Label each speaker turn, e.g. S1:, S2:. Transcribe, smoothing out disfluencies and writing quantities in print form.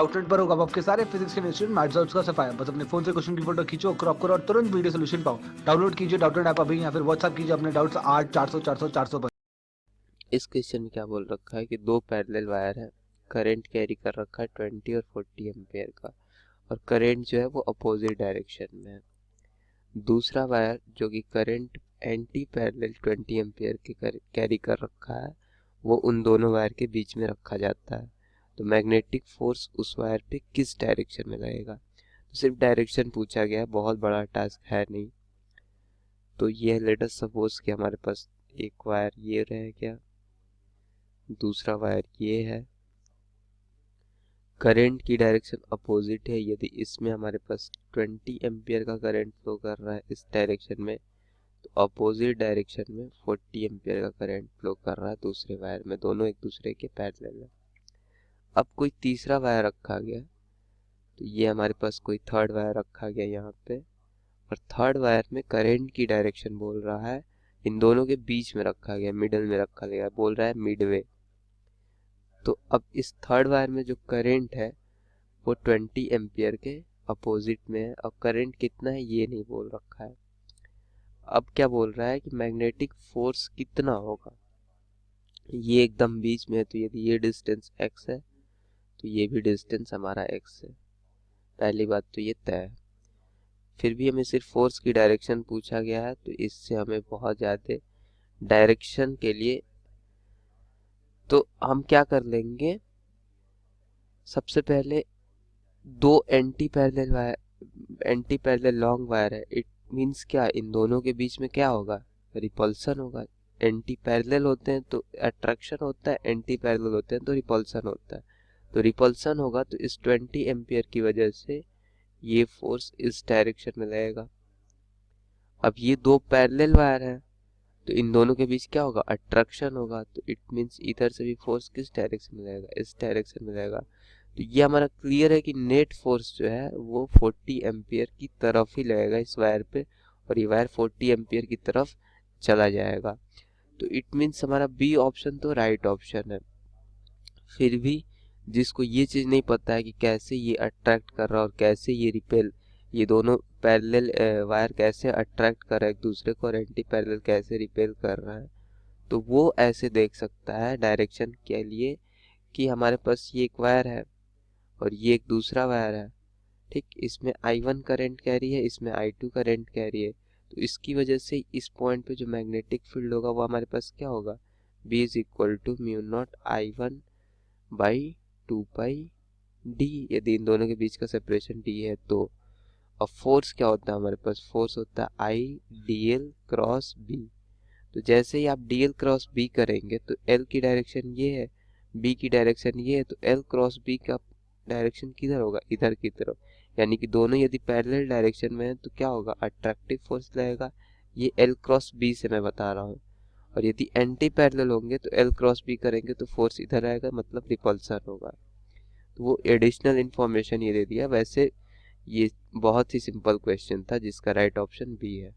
S1: Outlet पर होगा आपके सारे फिजिक्स के इंस्टीट्यूट मैथ्स का सफाया। बस अपने फोन से क्वेश्चन की फोटो खींचो, क्रॉप करो और तुरंत वीडियो सोल्यूशन पाओ। डाउनलोड कीजिए डाउटनेट ऐप अभी या फिर व्हाट्सएप कीजिए अपने डाउट्स 8 400 400 400 पर।
S2: इस क्वेश्चन में क्या बोल रखा है कि दो पैरेलल वायर है, करंट कैरी कर रखा है 20 और 40 एम्पेयर का, और करंट जो है वो अपोजिट डायरेक्शन में है। दूसरा वायर जो कि करंट एंटी पैरेलल 20 एम्पेयर के कैरी कर रखा है, वो उन दोनों वायर के बीच में रखा जाता है। तो मैग्नेटिक फोर्स उस वायर पे किस डायरेक्शन में लगेगा। तो सिर्फ डायरेक्शन पूछा गया है, बहुत बड़ा टास्क है नहीं। तो ये लेट अस सपोज कि हमारे पास एक वायर ये रह गया, दूसरा वायर ये है, करंट की डायरेक्शन अपोजिट है। यदि इसमें हमारे पास 20 एम्पियर का करंट फ्लो कर रहा है इस डायरेक्शन में, तो अपोजिट डायरेक्शन में 40 एम्पियर का करंट फ्लो कर रहा है दूसरे वायर में। दोनों एक दूसरे के पैरेलल है। अब कोई तीसरा वायर रखा गया, तो ये हमारे पास कोई थर्ड वायर रखा गया यहाँ पे, और थर्ड वायर में करंट की डायरेक्शन बोल रहा है इन दोनों के बीच में रखा गया, मिडल में रखा गया, बोल रहा है मिडवे। तो अब इस थर्ड वायर में जो करंट है वो 20 एम्पियर के अपोजिट में है। अब करंट कितना है ये नहीं बोल रखा है। अब क्या बोल रहा है कि मैग्नेटिक फोर्स कितना होगा। ये एकदम बीच में है, तो यदि ये डिस्टेंस x है तो ये भी डिस्टेंस हमारा x है। पहली बात तो ये तय है। फिर भी हमें सिर्फ फोर्स की डायरेक्शन पूछा गया है, तो इससे हमें बहुत ज़्यादा डायरेक्शन के लिए तो हम क्या कर लेंगे, सबसे पहले दो एंटी पैरेलल लॉन्ग वायर है। इट मीन्स क्या, इन दोनों के बीच में क्या होगा, रिपल्सन होगा। एंटी पैरेलल होते हैं तो अट्रैक्शन होता है, एंटी पैरेलल होते हैं तो रिपल्सन होता है। तो रिपल्सन होगा, तो इस 20 एम्पियर की वजह से ये फोर्स इस डायरेक्शन में लगेगा। अब ये दो पैरेलल वायर हैं, तो इन दोनों के बीच क्या होगा, अट्रैक्शन होगा। तो इट मीन्स इधर से भी फोर्स किस डायरेक्शन में लगेगा, इस डायरेक्शन में लगेगा। तो ये हमारा क्लियर है कि नेट फोर्स जो है वो 40 एम्पियर की तरफ ही लगेगा इस वायर पे, और ये वायर 40 एम्पियर की तरफ चला जाएगा। तो इट मीन्स हमारा बी ऑप्शन तो राइट ऑप्शन है। फिर भी जिसको ये चीज़ नहीं पता है कि कैसे ये अट्रैक्ट कर रहा है और कैसे ये रिपेल, ये दोनों पैरेलल वायर कैसे अट्रैक्ट कर रहा है एक दूसरे को और एंटी पैरेलल कैसे रिपेल कर रहा है, तो वो ऐसे देख सकता है डायरेक्शन के लिए कि हमारे पास ये एक वायर है और ये एक दूसरा वायर है, ठीक। इसमें I1 करंट कैरी है, इसमें I2 करंट कैरी है। तो इसकी वजह से इस पॉइंट पे जो मैग्नेटिक फील्ड होगा वो हमारे पास क्या होगा, B is equal to mu not I1 by 2πd। यदि इन दोनों के बीच का सेपरेशन d है तो। अब फोर्स क्या होता है हमारे पास, फोर्स होता है I dl क्रॉस b। तो जैसे ही आप dl क्रॉस b करेंगे तो l की डायरेक्शन ये है, b की डायरेक्शन ये है, तो l क्रॉस b का डायरेक्शन किधर होगा, इधर की तरफ। यानी कि दोनों यदि पैरेलल डायरेक्शन में है तो क्या होगा, अट्रैक्टिव फोर्स लगेगा। ये l क्रॉस b से मैं बता रहा हूँ। और यदि एंटी पैरेलल होंगे तो l क्रॉस b करेंगे तो फोर्स इधर आएगा, मतलब रिपल्सन होगा। तो वो एडिशनल इन्फॉर्मेशन ये दे दिया। वैसे ये बहुत ही सिंपल क्वेश्चन था जिसका राइट ऑप्शन बी है।